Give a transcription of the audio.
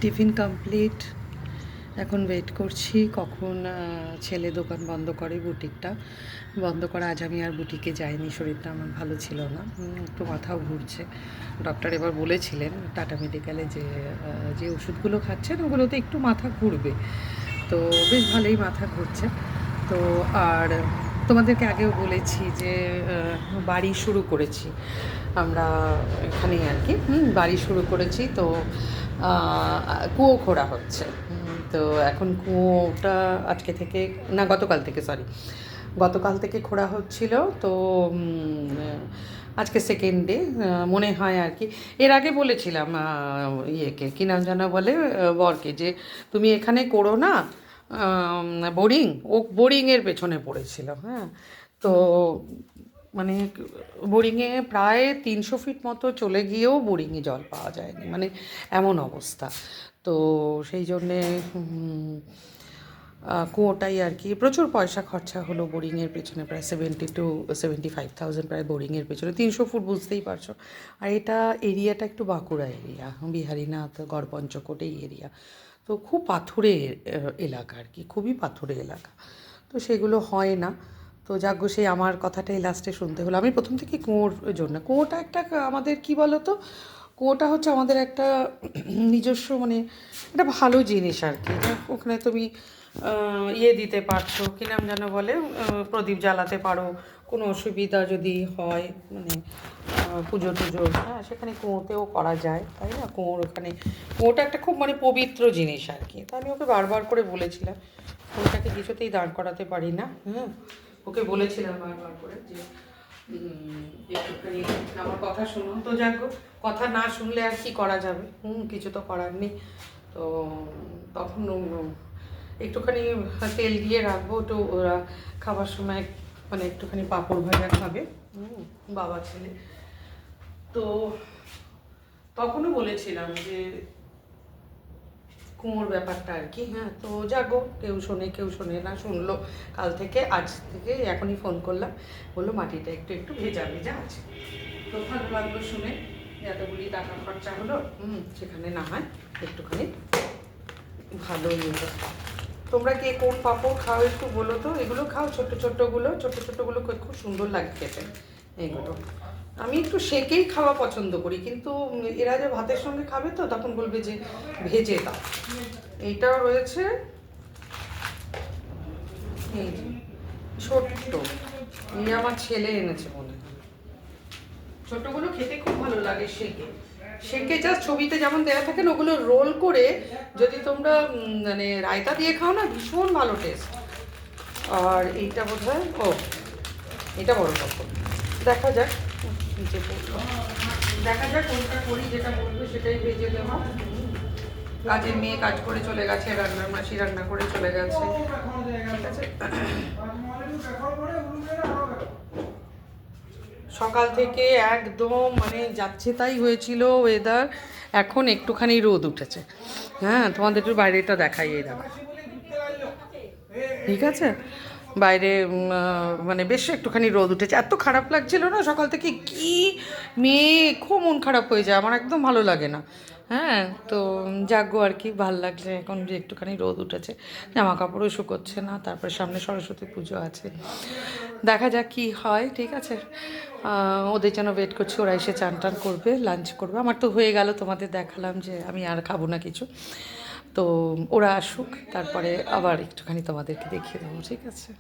Tiffin complete. এখন wait করছি কখন ছেলে দোকান বন্ধ করে, বুটিকটা বন্ধ করে। আজ আমি আর বুটিকে যাইনি, শরীরটা আমার ভালো ছিল না, একটু মাথাও ঘুরছে। ডক্টর এবার বলেছিলেন টাটা মেডিকেলে যে যে ওষুধগুলো খাচ্ছেন ওগুলোতে একটু মাথা ঘুরবে, তো বেশ ভালোই মাথা ঘুরছে। তো আর তোমাদেরকে আগেও বলেছি যে বাড়ি শুরু করেছি আমরা এখানেই আর কি, বাড়ি শুরু করেছি। তো কুয়ো খোঁড়া হচ্ছে। তো এখন কুয়োটা আজকে থেকে না, গতকাল থেকে, সরি, গতকাল থেকে খোঁড়া হচ্ছিল। তো আজকে সেকেন্ড ডে মনে হয় আর কি। এর আগে বলেছিলাম ইয়েকে, কী নাম জানা বলে, বরকে, যে তুমি এখানে করো না বোরিং। ও বোরিংয়ের পেছনে পড়েছিল। হ্যাঁ, তো মানে বোরিংয়ে প্রায় 300 ফিট মতো চলে গিয়েও বোরিংয়ে জল পাওয়া যায়নি, মানে এমন অবস্থা। তো সেই জন্যে কুয়োটাই আর কি, প্রচুর পয়সা খরচা হলো বোরিংয়ের পেছনে, প্রায় 70,000 to 75,000 প্রায় বোরিংয়ের পেছনে। 300 ফুট বুঝতেই পারছো। আর এটা এরিয়াটা একটু বাঁকুড়া এরিয়া, বিহারীনাথ গড়পঞ্চকোট এই এরিয়া। তো খুব পাথুরে এলাকা আর কি, খুবই পাথুরে এলাকা। তো সেগুলো হয় না। তো যাক, সেই আমার কথাটাই লাস্টে শুনতে হলো। আমি প্রথম থেকে কুয়োর জন্য, কুয়োটা একটা আমাদের কি বলো তো, কুয়োটা হচ্ছে আমাদের একটা নিজস্ব, মানে একটা ভালো জিনিস আর কি। ওখানে তুমি ইয়ে দিতে পারছো, কী নাম যেন বলে, প্রদীপ জ্বালাতে পারো কোনো অসুবিধা যদি হয়, মানে পুজো টুজো, হ্যাঁ, সেখানে কুয়োতেও করা যায়, তাই না? কুয়োর ওখানে, কুয়োটা একটা খুব মানে পবিত্র জিনিস আর কি। তা আমি ওকে বারবার করে বলেছিলাম, কুয়োটাকে কিছুতেই দাঁড় করাতে পারি না। হ্যাঁ, ওকে বলেছিলাম বারবার করে যে একটুখানি আমার কথা শুনুন। তো যাক, কথা না শুনলে আর কি করা যাবে, কিছু তো করার নেই। তো তখন একটুখানি তেল দিয়ে রাখবো, তো ওরা খাবার সময় মানে একটুখানি পাঁপড় ভাজা খাবে, বাবা ছেলে। তো তখনও বলেছিলাম যে কুয়োর ব্যাপারটা আর কি। হ্যাঁ, তো যাগো, কেউ শোনে কেউ শোনে না, শুনলো কাল থেকে, আজ থেকে এখনই ফোন করলাম, বললো মাটিটা একটু একটু ভেজা ভেজা আছে। তো ভালো লাগলো শুনে, এতগুলি টাকা খরচা হলো, সেখানে না হয় একটুখানি ভালো ইয়ে। তোমরা কে কোন পাঁপড় খাও একটু বলো তো। এগুলো খাও, ছোট্টো ছোট্টোগুলো, ছোট্টো ছোট্টোগুলো খুব সুন্দর লাগে খেতে এগুলো। আমি একটু সেকেই খাওয়া পছন্দ করি, কিন্তু এরা যে ভাতের সঙ্গে খাবে তো তখন বলবে যে ভেজে দাও। এইটাও রয়েছে, এই যে ছোট্ট, এই আমার ছেলে এনেছে মনে হয়। ছোট্টগুলো খেতে খুব ভালো লাগে সেকে। সেকে জাস্ট ছবিতে যেমন দেওয়া থাকে না, ওগুলো রোল করে যদি তোমরা মানে রায়তা দিয়ে খাও না, ভীষণ ভালো টেস্ট। আর এইটা বোধ হয়, এটা বড় পক্ষ। দেখা যাক, নিচে পড়লো, দেখা যাক কোনটা করি, যেটা বলবে সেটাই ভেজে দেবো। কাজের মেয়ে কাজ করে চলে গেছে, রান্নার মাসি রান্না করে চলে গেছে, ঠিক আছে। সকাল থেকে একদম মানে যাচ্ছে তাই হয়েছিল ওয়েদার। এখন একটুখানি রোদ উঠেছে। হ্যাঁ, তোমাদের একটু বাইরেটা দেখাই, এই দেখো, ঠিক আছে। বাইরে মানে বেশ একটুখানি রোদ উঠেছে। এত খারাপ লাগছিল না সকাল থেকে, কি মেয়ে, খুব মন খারাপ হয়ে যায় আমার, একদম ভালো লাগে না। হ্যাঁ, তো যাগো আর কি, ভাল লাগছে এখন যে একটুখানি রোদ উঠেছে। জামা কাপড়ও শুকোচ্ছে না, তারপরে সামনে সরস্বতী পুজো আছে, দেখা যাক কি হয়, ঠিক আছে। ওদের জন্য ওয়েট করছি, ওরা এসে চান টান করবে, লাঞ্চ করবে। আমার তো হয়ে গেল, তোমাদের দেখালাম যে আমি আর খাবো না কিছু। তো ওরা আসুক, তারপরে আবার একটুখানি তোমাদেরকে দেখিয়ে দেবো, ঠিক আছে।